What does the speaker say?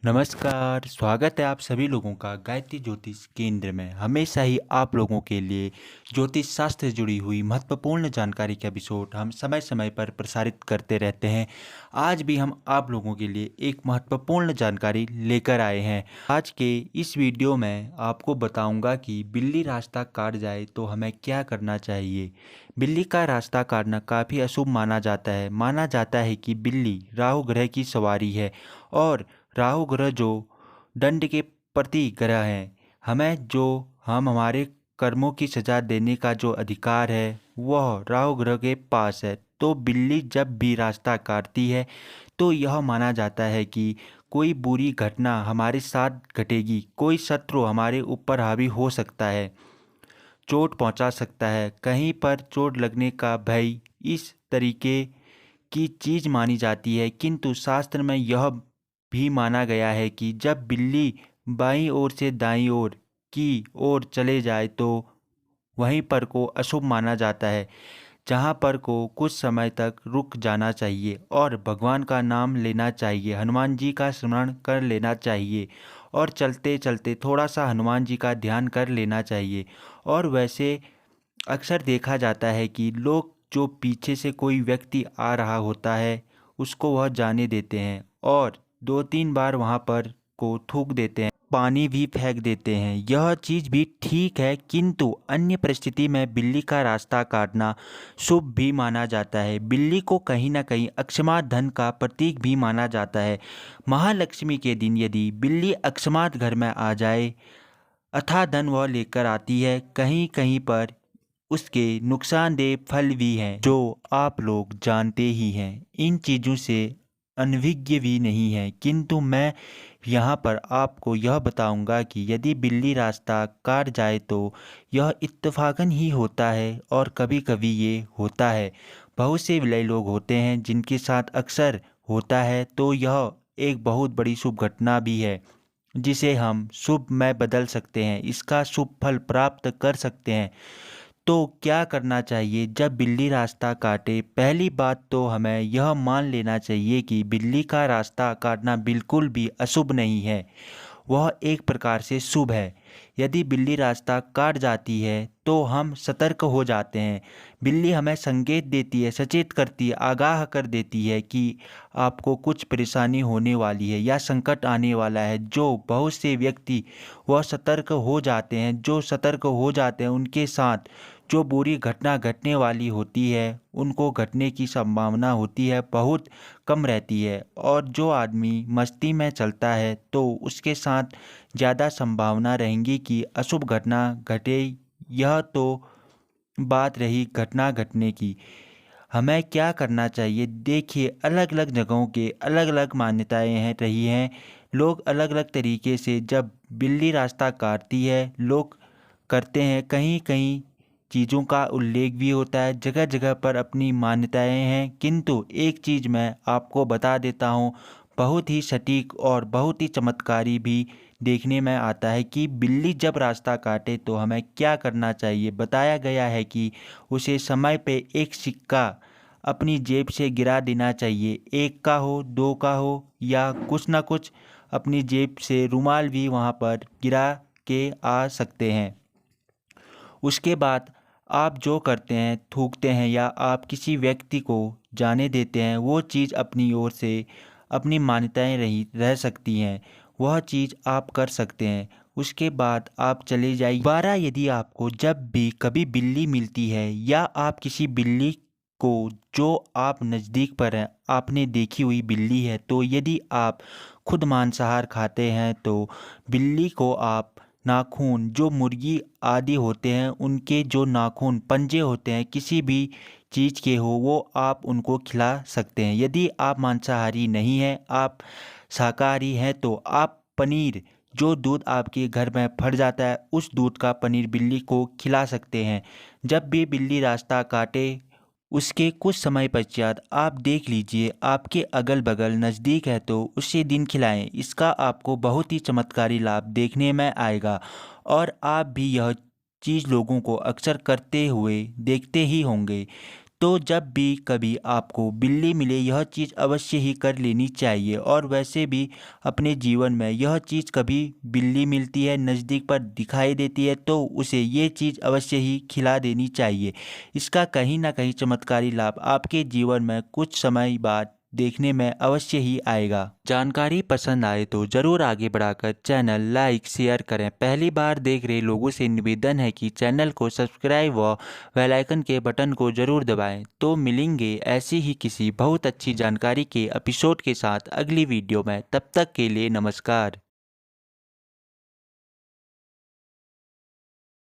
नमस्कार, स्वागत है आप सभी लोगों का गायत्री ज्योतिष केंद्र में। हमेशा ही आप लोगों के लिए ज्योतिष शास्त्र से जुड़ी हुई महत्वपूर्ण जानकारी के एपिसोड हम समय समय पर प्रसारित करते रहते हैं। आज भी हम आप लोगों के लिए एक महत्वपूर्ण जानकारी लेकर आए हैं। आज के इस वीडियो में आपको बताऊंगा कि बिल्ली रास्ता काट जाए तो हमें क्या करना चाहिए। बिल्ली का रास्ता काटना काफ़ी अशुभ माना जाता है। माना जाता है कि बिल्ली राहु ग्रह की सवारी है और राहु ग्रह जो दंड के प्रति ग्रह हैं। हम हमारे कर्मों की सजा देने का जो अधिकार है वह राहु ग्रह के पास है। तो बिल्ली जब भी रास्ता काटती है तो यह माना जाता है कि कोई बुरी घटना हमारे साथ घटेगी, कोई शत्रु हमारे ऊपर हावी हो सकता है, चोट पहुंचा सकता है, कहीं पर चोट लगने का भय, इस तरीके की चीज़ मानी जाती है। किंतु शास्त्र में यह भी माना गया है कि जब बिल्ली बाईं ओर से दाईं ओर की ओर चले जाए तो वहीं पर को अशुभ माना जाता है। जहाँ पर को कुछ समय तक रुक जाना चाहिए और भगवान का नाम लेना चाहिए, हनुमान जी का स्मरण कर लेना चाहिए और चलते चलते थोड़ा सा हनुमान जी का ध्यान कर लेना चाहिए। और वैसे अक्सर देखा जाता है कि लोग जो पीछे से कोई व्यक्ति आ रहा होता है उसको वह जाने देते हैं और 2-3 बार वहाँ पर को थूक देते हैं, पानी भी फेंक देते हैं। यह चीज़ भी ठीक है, किंतु अन्य परिस्थिति में बिल्ली का रास्ता काटना शुभ भी माना जाता है। बिल्ली को कहीं ना कहीं अकस्मात धन का प्रतीक भी माना जाता है। महालक्ष्मी के दिन यदि बिल्ली अकस्मात घर में आ जाए, अथाह धन वह लेकर आती है। कहीं कहीं पर उसके नुकसानदेह फल भी हैं जो आप लोग जानते ही हैं। इन चीज़ों से अनभिज्ञ भी नहीं है, किंतु मैं यहाँ पर आपको यह बताऊंगा कि यदि बिल्ली रास्ता काट जाए तो यह इत्तेफाकन ही होता है और कभी कभी ये होता है। बहुत से विरले लोग होते हैं जिनके साथ अक्सर होता है, तो यह एक बहुत बड़ी शुभ घटना भी है जिसे हम शुभ में बदल सकते हैं, इसका शुभ फल प्राप्त कर सकते हैं। तो क्या करना चाहिए जब बिल्ली रास्ता काटे? पहली बात तो हमें यह मान लेना चाहिए कि बिल्ली का रास्ता काटना बिल्कुल भी अशुभ नहीं है, वह एक प्रकार से शुभ है। यदि बिल्ली रास्ता काट जाती है तो हम सतर्क हो जाते हैं। बिल्ली हमें संकेत देती है, सचेत करती है, आगाह कर देती है कि आपको कुछ परेशानी होने वाली है या संकट आने वाला है। जो बहुत से व्यक्ति वह सतर्क हो जाते हैं, जो सतर्क हो जाते हैं उनके साथ जो बुरी घटना घटने वाली होती है उनको घटने की संभावना होती है बहुत कम रहती है। और जो आदमी मस्ती में चलता है तो उसके साथ ज़्यादा संभावना रहेंगी कि अशुभ घटना घटे। यह तो बात रही घटना घटने की। हमें क्या करना चाहिए? देखिए, अलग अलग जगहों के अलग अलग मान्यताएं हैं रही हैं। लोग अलग अलग तरीके से जब बिल्ली रास्ता काटती है लोग करते हैं। कहीं कहीं चीज़ों का उल्लेख भी होता है, जगह जगह पर अपनी मान्यताएं हैं। किंतु एक चीज़ मैं आपको बता देता हूँ, बहुत ही सटीक और बहुत ही चमत्कारी भी देखने में आता है कि बिल्ली जब रास्ता काटे तो हमें क्या करना चाहिए। बताया गया है कि उसे समय पे एक सिक्का अपनी जेब से गिरा देना चाहिए। 1 का हो, 2 का हो, या कुछ ना कुछ अपनी जेब से रुमाल भी वहाँ पर गिरा के आ सकते हैं। उसके बाद आप जो करते हैं, थूकते हैं या आप किसी व्यक्ति को जाने देते हैं, वो चीज़ अपनी ओर से अपनी मान्यताएं रही रह सकती हैं, वह चीज़ आप कर सकते हैं। उसके बाद आप चले जाइए। दोबारा यदि आपको जब भी कभी बिल्ली मिलती है या आप किसी बिल्ली को जो आप नज़दीक पर है आपने देखी हुई बिल्ली है, तो यदि आप खुद मांसाहार खाते हैं तो बिल्ली को आप नाखून, जो मुर्गी आदि होते हैं उनके जो नाखून पंजे होते हैं किसी भी चीज़ के हो, वो आप उनको खिला सकते हैं। यदि आप मांसाहारी नहीं हैं, आप शाकाहारी हैं, तो आप पनीर, जो दूध आपके घर में फट जाता है उस दूध का पनीर बिल्ली को खिला सकते हैं। जब भी बिल्ली रास्ता काटे उसके कुछ समय पश्चात आप देख लीजिए आपके अगल बगल नज़दीक है तो उसी दिन खिलाएं। इसका आपको बहुत ही चमत्कारी लाभ देखने में आएगा और आप भी यह चीज़ लोगों को अक्सर करते हुए देखते ही होंगे। तो जब भी कभी आपको बिल्ली मिले यह चीज़ अवश्य ही कर लेनी चाहिए। और वैसे भी अपने जीवन में यह चीज़ कभी बिल्ली मिलती है, नज़दीक पर दिखाई देती है, तो उसे ये चीज़ अवश्य ही खिला देनी चाहिए। इसका कहीं ना कहीं चमत्कारी लाभ आपके जीवन में कुछ समय बाद देखने में अवश्य ही आएगा। जानकारी पसंद आए तो ज़रूर आगे बढ़ाकर चैनल लाइक शेयर करें। पहली बार देख रहे लोगों से निवेदन है कि चैनल को सब्सक्राइब व बेल आइकन के बटन को ज़रूर दबाएं। तो मिलेंगे ऐसी ही किसी बहुत अच्छी जानकारी के एपिसोड के साथ अगली वीडियो में। तब तक के लिए नमस्कार।